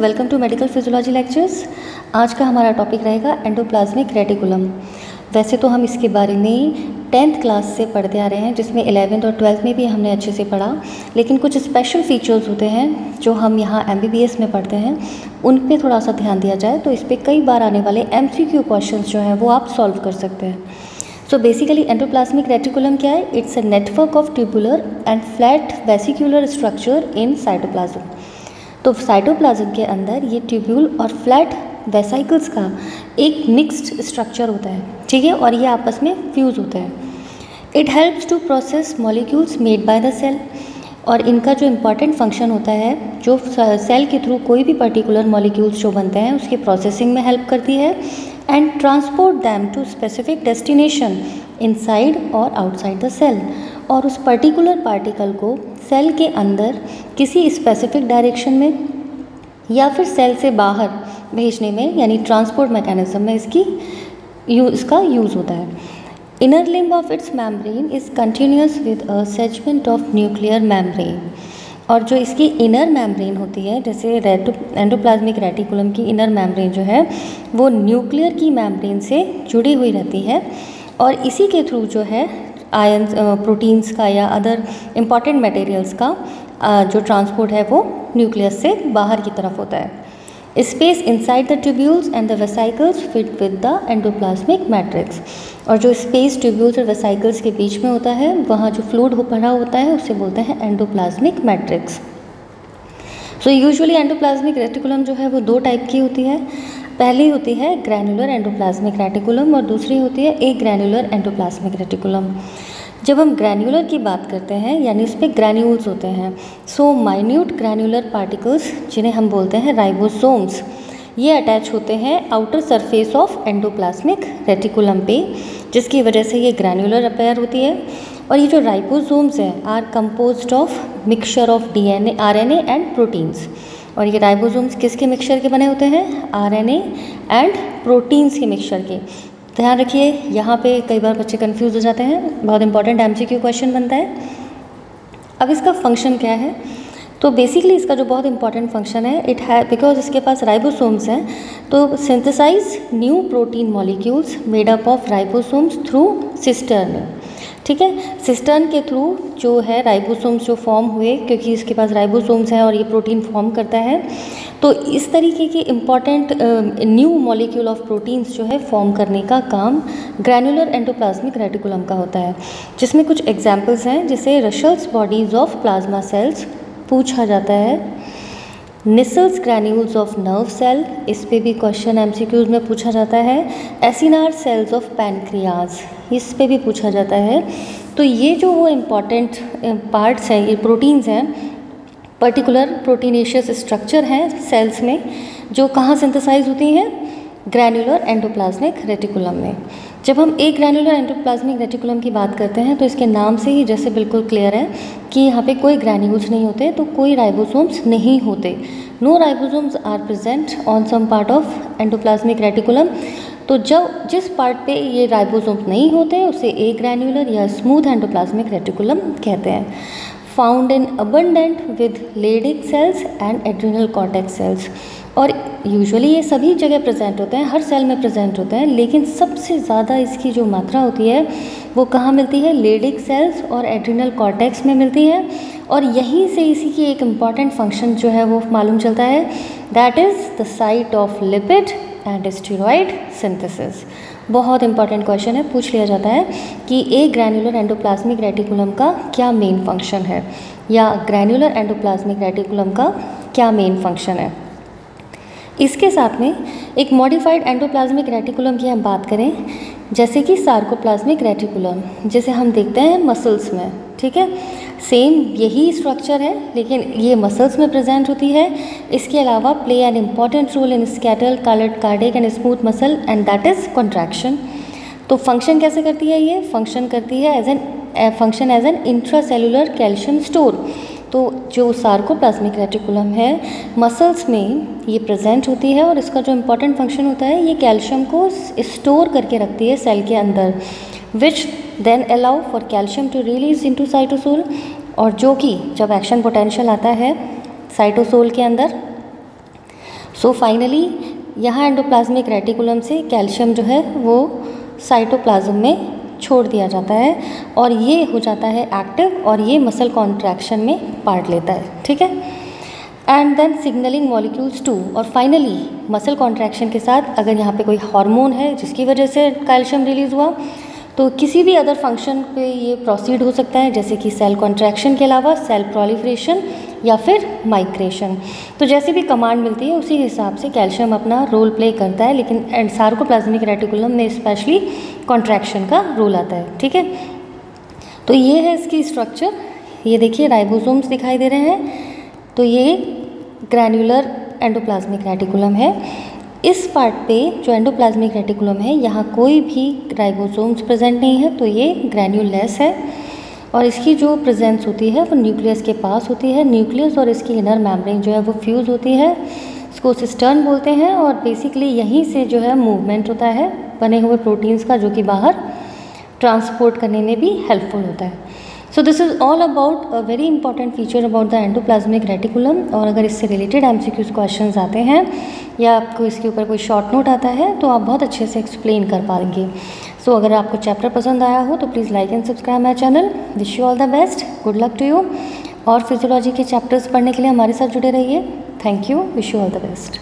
Welcome to medical physiology lectures. आज का हमारा टॉपिक रहेगा एंडोप्लाज्मिक रेटिकुलम। वैसे तो हम इसके बारे में 10th क्लास से पढ़ते आ रहे हैं, जिसमें 11th और 12th में भी हमने अच्छे से पढ़ा, लेकिन कुछ स्पेशल फीचर्स होते हैं जो हम यहाँ MBBS में पढ़ते हैं, उन पे थोड़ा सा ध्यान दिया जाए तो इस पर कई बार आने वाले MCQ क्वेश्चंस जो हैं वो आप सॉल्व कर सकते हैं। सो बेसिकली एंडोप्लाज्मिक रेटिकुलम क्या है? It's a network of tubular and flat vesicular structure in cytoplasm. तो साइटोप्लाज्म के अंदर ये ट्यूब्यूल और फ्लैट वेसाइकल्स का एक मिक्स्ड स्ट्रक्चर होता है, ठीक है, और ये आपस में फ्यूज़ होते हैं। It helps to process molecules made by the cell, और इनका जो इम्पॉर्टेंट फंक्शन होता है, जो सेल के थ्रू कोई भी पर्टिकुलर मॉलिक्यूल्स जो बनते हैं उसकी प्रोसेसिंग में हेल्प करती है, and transport them to specific destination inside और आउटसाइड द सेल, और उस पर्टिकुलर पार्टिकल को सेल के अंदर किसी स्पेसिफिक डायरेक्शन में या फिर सेल से बाहर भेजने में, यानी ट्रांसपोर्ट मैकेनिज्म में इसका यूज़ होता है। Inner limb of its membrane is continuous with a segment of nuclear membrane, और जो इसकी इनर मेम्ब्रेन होती है, जैसे एंडोप्लाज्मिक रेटिकुलम की इनर मेम्ब्रेन जो है वो न्यूक्लियर की मेम्ब्रेन से जुड़ी हुई रहती है, और इसी के थ्रू जो है आयन प्रोटीन्स का या अदर इम्पॉर्टेंट मटेरियल्स का जो ट्रांसपोर्ट है वो न्यूक्लियस से बाहर की तरफ होता है। Space inside the tubules and the vesicles fit with the endoplasmic matrix, और जो स्पेस ट्यूब्यूल्स और वेसाइकल्स के बीच में होता है वहाँ जो फ्लूइड भरा होता है उसे बोलते हैं endoplasmic matrix. So usually endoplasmic reticulum जो है वो दो टाइप की होती है। पहली होती है ग्रैनुलर एंडोप्लाज्मिक रेटिकुलम और दूसरी होती है ए ग्रैनुलर एंडोप्लाज्मिक रेटिकुलम। जब हम ग्रैन्युलर की बात करते हैं यानी उस पर ग्रैन्यूल्स होते हैं, सो माइन्यूट ग्रैन्युलर पार्टिकल्स जिन्हें हम बोलते हैं राइबोसोम्स, ये अटैच होते हैं outer surface of endoplasmic reticulum पे, जिसकी वजह से ये ग्रैन्युलर अपेयर होती है। और ये जो राइबोसोम्स हैं are composed of mixture of DNA, RNA and proteins, और ये राइबोसोम्स किसके मिक्सचर के बने होते हैं? RNA एंड प्रोटीन्स के मिक्सचर के। ध्यान रखिए, यहाँ पे कई बार बच्चे कंफ्यूज हो जाते हैं, बहुत इंपॉर्टेंट MCQ क्वेश्चन बनता है। अब इसका फंक्शन क्या है? तो बेसिकली इसका जो बहुत इंपॉर्टेंट फंक्शन है, इट है बिकॉज इसके पास राइबोसोम्स हैं तो synthesize new protein molecules made up of ribosomes through cistern, ठीक है। सिस्टर्न के थ्रू जो है राइबोसोम्स जो फॉर्म हुए, क्योंकि इसके पास राइबोसोम्स हैं और ये प्रोटीन फॉर्म करता है, तो इस तरीके की important new molecule of proteins जो है फॉर्म करने का काम ग्रैनुलर एंडोप्लाज्मिक रेटिकुलम का होता है, जिसमें कुछ एग्जांपल्स हैं, जैसे Russell's bodies of plasma cells पूछा जाता है, Nissl's granules of nerve cell, इस पे भी क्वेश्चन MCQs में पूछा जाता है, एसिनार सेल्स ऑफ पैनक्रियाज, इस पे भी पूछा जाता है। तो ये जो वो इम्पॉर्टेंट पार्ट्स हैं, ये प्रोटीन्स हैं, पर्टिकुलर प्रोटीनेशियस स्ट्रक्चर हैं सेल्स में, जो कहाँ सिंथेसाइज होती हैं? ग्रैनुलर एंडोप्लाज्मिक रेटिकुलम में। जब हम एक ग्रैनुलर एंडोप्लाज्मिक रेटिकुलम की बात करते हैं तो इसके नाम से ही जैसे बिल्कुल क्लियर है कि यहाँ पे कोई ग्रैन्यूल्स नहीं होते, तो कोई राइबोसोम्स नहीं होते। No ribosomes are present on some part of endoplasmic reticulum. तो जब जिस पार्ट पे ये राइबोसोम्स नहीं होते उसे ए ग्रैन्युलर या स्मूथ एंडोप्लाज्मिक रेटिकुलम कहते हैं। Found in abundant with Leydig cells and adrenal cortex cells, और यूजुअली ये सभी जगह प्रेजेंट होते हैं, हर सेल में प्रेजेंट होते हैं, लेकिन सबसे ज़्यादा इसकी जो मात्रा होती है वो कहाँ मिलती है? लेडिक सेल्स और एड्रिनल कॉर्टेक्स में मिलती है, और यहीं से इसी की एक इम्पॉर्टेंट फंक्शन जो है वो मालूम चलता है, that is the site of lipid and steroid synthesis. बहुत इंपॉर्टेंट क्वेश्चन है, पूछ लिया जाता है कि ए ग्रैनुलर एंडोप्लाज्मिक रेटिकुलम का क्या मेन फंक्शन है, या ग्रैनुलर एंडोप्लाज्मिक रेटिकुलम का क्या मेन फंक्शन है। इसके साथ में एक मॉडिफाइड एंडोप्लाज्मिक रेटिकुलम की हम बात करें, जैसे कि सार्कोप्लाज्मिक रेटिकुलम, जिसे हम देखते हैं मसल्स में, ठीक है। सेम यही स्ट्रक्चर है, लेकिन ये मसल्स में प्रेजेंट होती है। इसके अलावा play an important role in skeletal cardiac and smooth muscle, and that is contraction. तो फंक्शन कैसे करती है? ये फंक्शन करती है as an intracellular calcium store. तो जो सार्कोप्लाज्मिक रेटिकुलम है मसल्स में ये प्रेजेंट होती है, और इसका जो इम्पॉर्टेंट फंक्शन होता है, ये कैल्शियम को स्टोर करके रखती है सेल के अंदर, which then allow for calcium to release into cytosol, और जो कि जब एक्शन पोटेंशियल आता है साइटोसोल के अंदर सो फाइनली यहाँ एंडोप्लाज्मिक रेटिकुलम से कैल्शियम जो है वो साइटोप्लाज्म में छोड़ दिया जाता है और ये हो जाता है एक्टिव और ये मसल कॉन्ट्रैक्शन में पार्ट लेता है, ठीक है। And then signalling molecules to, और फाइनली मसल कॉन्ट्रैक्शन के साथ अगर यहाँ पे कोई हार्मोन है जिसकी वजह से कैल्शियम रिलीज़ हुआ तो किसी भी अदर फंक्शन पे ये प्रोसीड हो सकता है, जैसे कि सेल कॉन्ट्रैक्शन के अलावा सेल प्रोलिफरेशन या फिर माइग्रेशन। तो जैसे भी कमांड मिलती है उसी हिसाब से कैल्शियम अपना रोल प्ले करता है, लेकिन सार्कोप्लाज्मिक रेटिकुलम में स्पेशली कॉन्ट्रैक्शन का रोल आता है, ठीक है। तो ये है इसकी स्ट्रक्चर, ये देखिए राइबोसोम्स दिखाई दे रहे हैं। तो ये ग्रैन्युलर एंडोप्लाज्मिक रेटिकुलम है। इस पार्ट पे जो एंडोप्लाज्मिक रेटिकुलम है यहाँ कोई भी राइबोसोम्स प्रेजेंट नहीं है, तो ये ग्रैन्युलेस है और इसकी जो प्रेजेंस होती है वो न्यूक्लियस के पास होती है। न्यूक्लियस और इसकी इनर मेम्ब्रेन जो है वो फ्यूज़ होती है, इसको सिस्टर्न बोलते हैं और बेसिकली यहीं से जो है मूवमेंट होता है बने हुए प्रोटीन्स का, जो कि बाहर ट्रांसपोर्ट करने में भी हेल्पफुल होता है। So this is all about a very important feature about the endoplasmic reticulum. और अगर इससे रिलेटेड MCQs क्वेश्चंस आते हैं या आपको इसके ऊपर कोई शॉर्ट नोट आता है तो आप बहुत अच्छे से एक्सप्लेन कर पाएंगे। सो अगर आपको चैप्टर पसंद आया हो तो please like and subscribe my channel. Wish you all the best, good luck to you. और फिजियोलॉजी के चैप्टर्स पढ़ने के लिए हमारे साथ जुड़े रहिए। Thank you, wish you all the best.